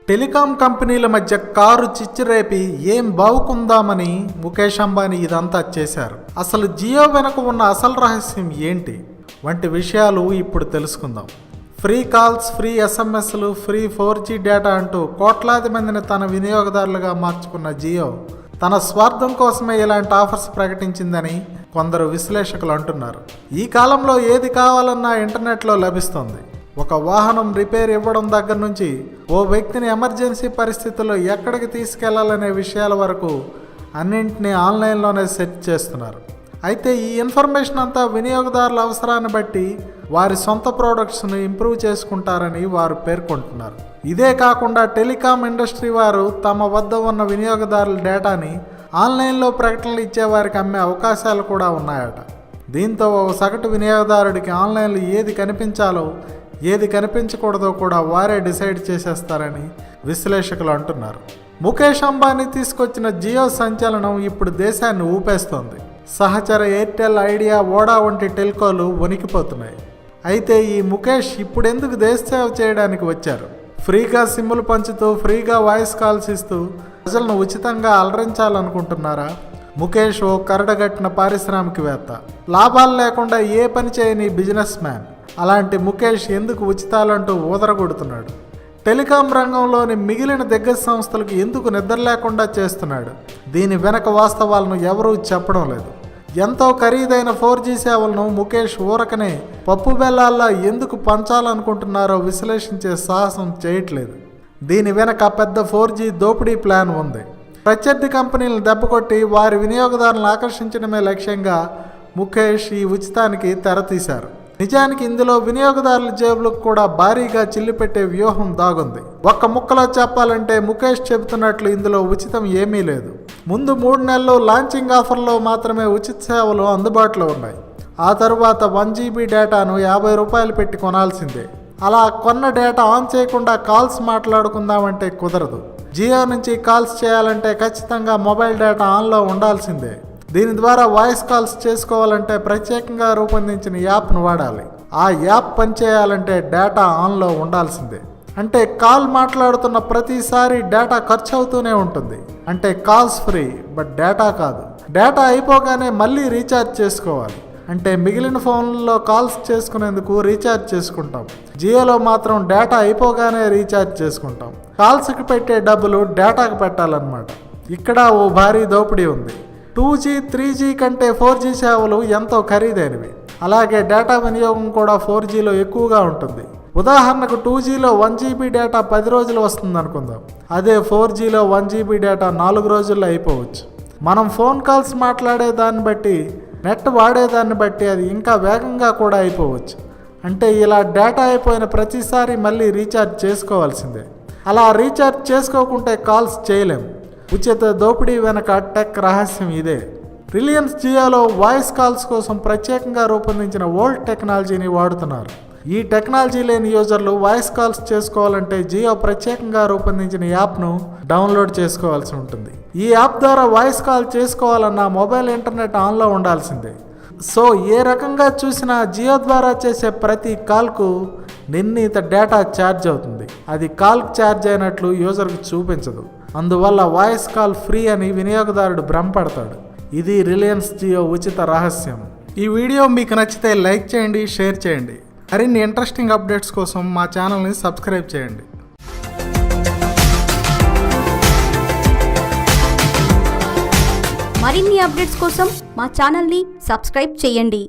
Telecom కంపెనీల మధ్య car చిచ్చురేపి ఏం బావుకుందామని ముఖేష్ అంబానీ ఇదంతా చేశారు. అసలు జియో వెనక ఉన్న అసలు రహస్యం ఏంటి వంటి విషయాలు ఇప్పుడు తెలుసుకుందాం. ఫ్రీ కాల్స్, ఫ్రీ ఎస్ఎంఎస్లు, ఫ్రీ 4G డేటా అంటూ కోట్లాది మందిని తన వినియోగదారులుగా మార్చుకున్న జియో తన స్వార్థం కోసమే ఇలాంటి ఆఫర్స్ ప్రకటించిందని కొందరు విశ్లేషకులు అంటున్నారు. ఈ కాలంలో ఏది కావాలన్నా ఇంటర్నెట్లో లభిస్తుంది. ఒక వాహనం రిపేర్ ఇవ్వడం దగ్గర నుంచి ఓ వ్యక్తిని ఎమర్జెన్సీ పరిస్థితుల్లో ఎక్కడికి తీసుకెళ్లాలనే విషయాల వరకు అన్నింటినీ ఆన్లైన్లోనే సెట్ చేస్తున్నారు. అయితే ఈ ఇన్ఫర్మేషన్ అంతా వినియోగదారుల అవసరాన్ని బట్టి వారి సొంత ప్రోడక్ట్స్ను ఇంప్రూవ్ చేసుకుంటారని వారు పేర్కొంటున్నారు. ఇదే కాకుండా టెలికాం ఇండస్ట్రీ వారు తమ వద్ద ఉన్న వినియోగదారుల డేటాని ఆన్లైన్లో ప్రకటనలు ఇచ్చే వారికి అమ్మే అవకాశాలు కూడా ఉన్నాయట. దీంతో ఒక సగటు వినియోగదారుడికి ఆన్లైన్లో ఏది కనిపించాలో ఏది కనిపించకూడదో కూడా వారే డిసైడ్ చేసేస్తారని విశ్లేషకులు అంటున్నారు. ముఖేష్ అంబానీ తీసుకొచ్చిన జియో సంచలనం ఇప్పుడు దేశాన్ని ఊపేస్తోంది. సహచర ఎయిర్టెల్, ఐడియా, వోడా వంటి టెల్కోలు వణికిపోతున్నాయి. అయితే ఈ ముఖేష్ ఇప్పుడెందుకు దేశ సేవ చేయడానికి వచ్చారు? ఫ్రీగా సిమ్ములు పంచుతూ, ఫ్రీగా వాయిస్ కాల్స్ ఇస్తూ ప్రజలను ఉచితంగా అలరించాలనుకుంటున్నారా? ముఖేష్ ఓ కరడగట్టిన పారిశ్రామికవేత్త, లాభాలు లేకుండా ఏ పని చేయని బిజినెస్ మ్యాన్. అలాంటి ముఖేష్ ఎందుకు ఉచితాలంటూ ఊదరగొడుతున్నాడు? టెలికాం రంగంలోని మిగిలిన దిగ్గజ సంస్థలకు ఎందుకు నిద్ర లేకుండా చేస్తున్నాడు? దీని వెనక వాస్తవాలను ఎవరూ చెప్పడం లేదు. ఎంతో ఖరీదైన 4G సేవలను ముఖేష్ ఊరకనే పప్పు బెల్లాల్లా ఎందుకు పంచాలనుకుంటున్నారో విశ్లేషించే సాహసం చేయట్లేదు. దీని వెనక పెద్ద 4G దోపిడీ ప్లాన్ ఉంది. ప్రత్యర్థి కంపెనీలను దెబ్బకొట్టి వారి వినియోగదారులను ఆకర్షించడమే లక్ష్యంగా ముఖేష్ ఈ ఉచితానికి తెరతీశారు. నిజానికి ఇందులో వినియోగదారుల జేబులకు కూడా భారీగా చిల్లిపెట్టే వ్యూహం దాగుంది. ఒక్క ముక్కలో చెప్పాలంటే ముఖేష్ చెబుతున్నట్లు ఇందులో ఉచితం ఏమీ లేదు. ముందు 3 నెలలు లాంచింగ్ ఆఫర్లో మాత్రమే ఉచిత సేవలు అందుబాటులో ఉన్నాయి. ఆ తరువాత 1GB డేటాను 50 రూపాయలు పెట్టి కొనాల్సిందే. అలా కొన్న డేటా ఆన్ చేయకుండా కాల్స్ మాట్లాడుకుందామంటే కుదరదు. జియో నుంచి కాల్స్ చేయాలంటే ఖచ్చితంగా మొబైల్ డేటా ఆన్లో ఉండాల్సిందే. దీని ద్వారా వాయిస్ కాల్స్ చేసుకోవాలంటే ప్రత్యేకంగా రూపొందించిన యాప్ను వాడాలి. ఆ యాప్ పనిచేయాలంటే డేటా ఆన్లో ఉండాల్సిందే. అంటే కాల్ మాట్లాడుతున్న ప్రతిసారి డేటా ఖర్చు అవుతూనే ఉంటుంది. అంటే కాల్స్ ఫ్రీ, బట్ డేటా కాదు. డేటా అయిపోగానే మళ్ళీ రీఛార్జ్ చేసుకోవాలి. అంటే మిగిలిన ఫోన్లలో కాల్స్ చేసుకునేందుకు రీఛార్జ్ చేసుకుంటాం. జియోలో మాత్రం డేటా అయిపోగానే రీఛార్జ్ చేసుకుంటాం. కాల్స్కి పెట్టే డబ్బులు డేటాకు పెట్టాలన్నమాట. ఇక్కడ ఓ భారీ దోపిడీ ఉంది. 2G, 3G కంటే 4G సేవలు ఎంతో ఖరీదైనవి. అలాగే డేటా వినియోగం కూడా 4Gలో ఎక్కువగా ఉంటుంది. ఉదాహరణకు 2Gలో 1GB డేటా 10 రోజులు వస్తుంది అనుకుందాం. అదే 4Gలో 1GB డేటా 4 రోజుల్లో అయిపోవచ్చు. మనం ఫోన్ కాల్స్ మాట్లాడే దాన్ని బట్టి, నెట్ వాడేదాన్ని బట్టి అది ఇంకా వేగంగా కూడా అయిపోవచ్చు. అంటే ఇలా డేటా అయిపోయిన ప్రతిసారి మళ్ళీ రీఛార్జ్ చేసుకోవాల్సిందే. అలా రీఛార్జ్ చేసుకోకుంటే కాల్స్ చేయలేం. ఉచిత దోపిడీ వెనక టెక్ రహస్యం ఇదే. రిలయన్స్ జియోలో వాయిస్ కాల్స్ కోసం ప్రత్యేకంగా రూపొందించిన ఓల్డ్ టెక్నాలజీని వాడుతున్నారు. ఈ టెక్నాలజీ లేని యూజర్లు వాయిస్ కాల్స్ చేసుకోవాలంటే జియో ప్రత్యేకంగా రూపొందించిన యాప్ను డౌన్లోడ్ చేసుకోవాల్సి ఉంటుంది. ఈ యాప్ ద్వారా వాయిస్ కాల్ చేసుకోవాలన్నా మొబైల్ ఇంటర్నెట్ ఆన్లో ఉండాల్సిందే. సో ఏ రకంగా చూసినా జియో ద్వారా చేసే ప్రతి కాల్కు నిర్ణీత డేటా ఛార్జ్ అవుతుంది. అది కాల్కి ఛార్జ్ అయినట్లు యూజర్కు చూపించదు. అందువల్ల వాయిస్ కాల్ ఫ్రీ అని వినియోగదారుడు భ్రమపడతాడు. ఇది రిలయన్స్ జియో ఉచిత రహస్యం. ఈ వీడియో మీకు నచ్చితే లైక్ చేయండి, షేర్ చేయండి. మరిన్ని ఇంట్రెస్టింగ్ అప్డేట్స్ కోసం మా ఛానల్ని సబ్స్క్రైబ్ చేయండి. మరిన్ని అప్డేట్స్ కోసం మా ఛానల్ని సబ్స్క్రైబ్ చేయండి.